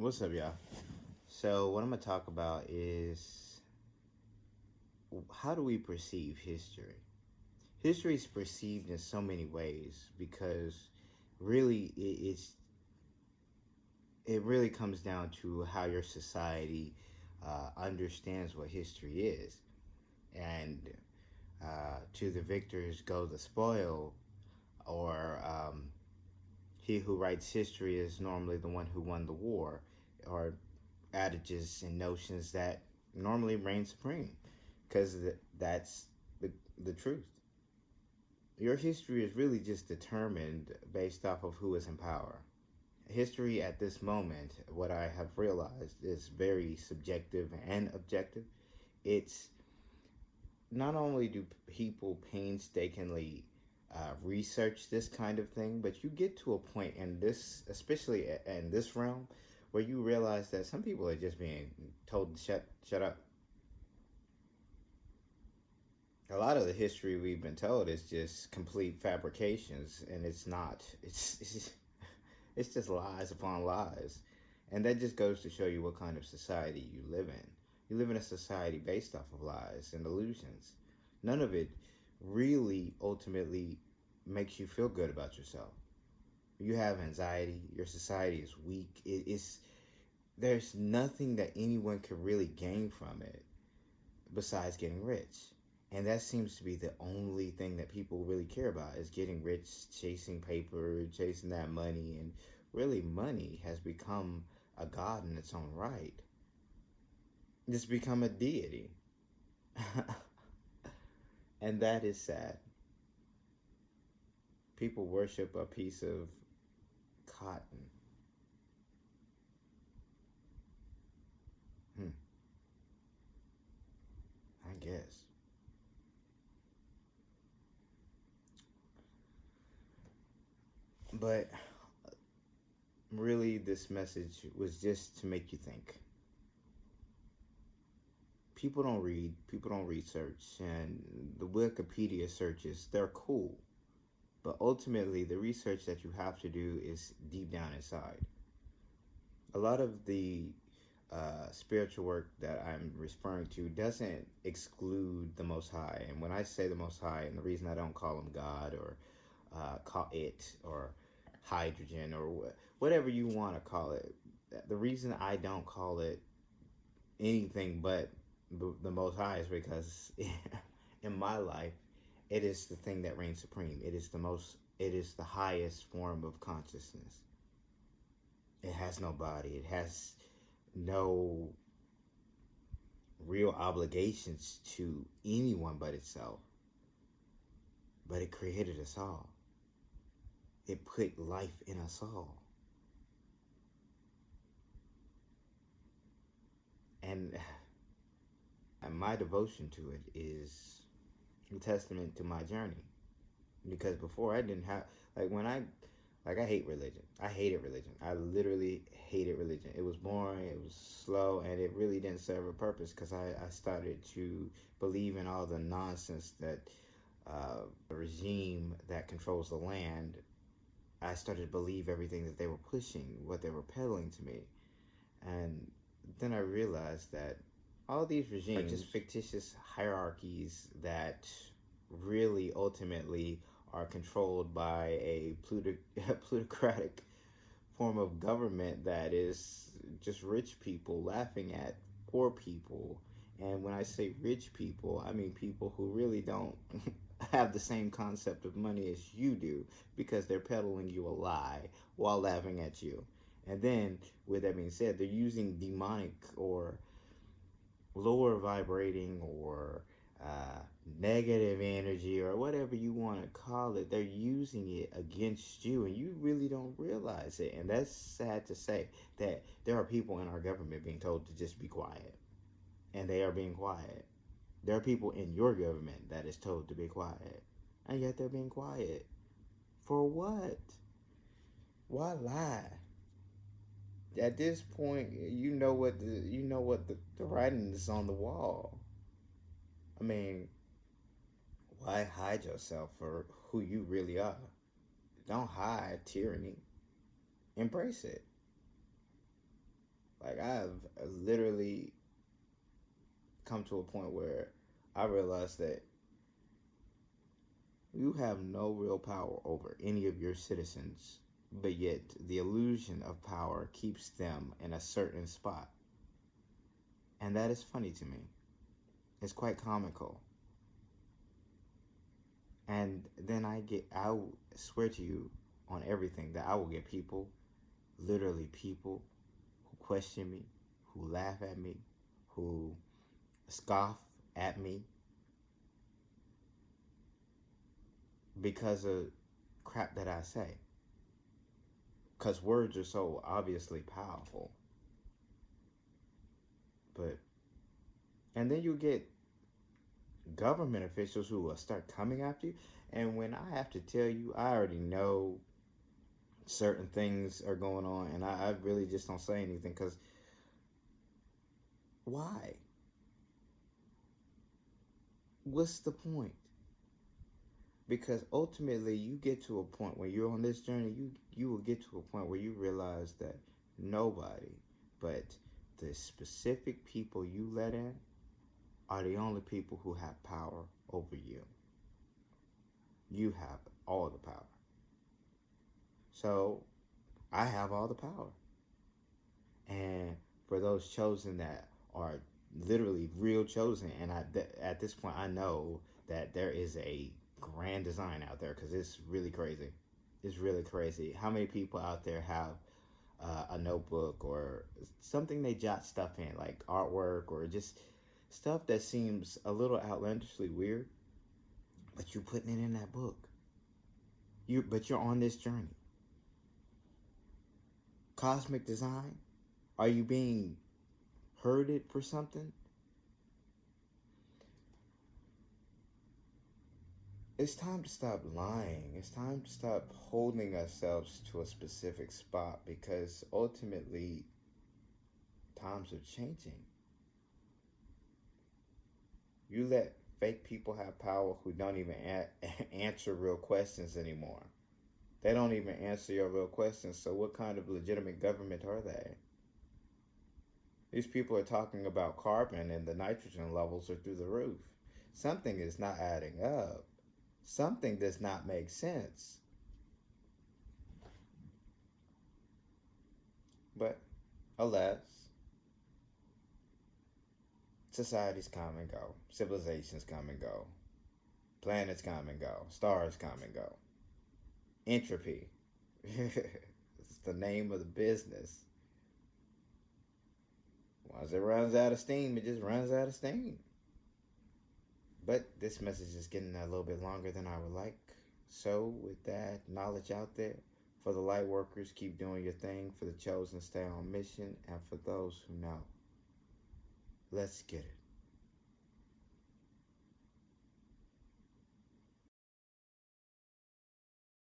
What's up, y'all? So, what I'm going to talk about is how do we perceive history? History is perceived in so many ways because really it really comes down to how your society understands what history is. And to the victors go the spoil, or he who writes history is normally the one who won the war, or adages and notions that normally reign supreme because that's the truth. Your history is really just determined based off of who is in power. History at this moment, what I have realized, is very subjective and objective. It's not only do people painstakingly research this kind of thing, but you get to a point in this, especially in this realm, where you realize that some people are just being told to shut up. A lot of the history we've been told is just complete fabrications, and it's not. It's just lies upon lies, and that just goes to show you what kind of society you live in. You live in a society based off of lies and illusions. None of it really ultimately makes you feel good about yourself. You have anxiety. Your society is weak. There's nothing that anyone can really gain from it besides getting rich. And that seems to be the only thing that people really care about, is getting rich, chasing paper, chasing that money. And really, money has become a god in its own right. It's become a deity. And that is sad. People worship a piece of cotton. I guess. But really, this message was just to make you think. People don't read, people don't research, and the Wikipedia searches, they're cool. But ultimately, the research that you have to do is deep down inside. A lot of the spiritual work that I'm referring to doesn't exclude the Most High. And when I say the Most High, and the reason I don't call him God, or call it, or hydrogen, or whatever you want to call it, the reason I don't call it anything but the Most High is because in my life, it is the thing that reigns supreme. It is the highest form of consciousness. It has no body. It has no real obligations to anyone but itself. But it created us all. It put life in us all. And my devotion to it is a testament to my journey. Because before I didn't have, I hate religion. I hated religion. I literally hated religion. It was boring, it was slow, and it really didn't serve a purpose because I started to believe in all the nonsense that the regime that controls the land, I started to believe everything that they were pushing, what they were peddling to me. And then I realized that all these regimes are just fictitious hierarchies that really ultimately are controlled by a plutocratic form of government that is just rich people laughing at poor people. And when I say rich people, I mean people who really don't have the same concept of money as you do, because they're peddling you a lie while laughing at you. And then, with that being said, they're using demonic or lower vibrating or negative energy, or whatever you want to call it. They're using it against you, and you really don't realize it. And that's sad to say, that there are people in our government being told to just be quiet, and they are being quiet. There are people in your government that is told to be quiet, and yet they're being quiet. For what? Why lie? At this point, the writing is on the wall. I mean, why hide yourself for who you really are? Don't hide tyranny. Embrace it. Like, I've literally come to a point where I realized that you have no real power over any of your citizens, but yet the illusion of power keeps them in a certain spot. And that is funny to me. It's quite comical. And then I swear to you on everything that I will get people, literally people, who question me, who laugh at me, who scoff at me because of crap that I say. Because words are so obviously powerful. But, and then you get government officials who will start coming after you. And when I have to tell you, I already know certain things are going on, and I really just don't say anything because why? What's the point? Because ultimately, you get to a point when you're on this journey, you will get to a point where you realize that nobody but the specific people you let in are the only people who have power over you. You have all the power. So I have all the power. And for those chosen that are literally real chosen, and at this point I know that there is a grand design out there because it's really crazy. It's really crazy. How many people out there have a notebook or something they jot stuff in, like artwork or just stuff that seems a little outlandishly weird, but you're putting it in that book. But you're on this journey. Cosmic design. Are you being herded for something? It's time to stop lying. It's time to stop holding ourselves to a specific spot because ultimately times are changing. You let fake people have power who don't even answer real questions anymore. They don't even answer your real questions. So what kind of legitimate government are they? These people are talking about carbon and the nitrogen levels are through the roof. Something is not adding up. Something does not make sense. But alas, societies come and go. Civilizations come and go. Planets come and go. Stars come and go. Entropy. It's the name of the business. Once it runs out of steam, it just runs out of steam. But this message is getting a little bit longer than I would like. So with that knowledge out there, for the light workers, keep doing your thing. For the chosen, stay on mission. And for those who know, let's get it.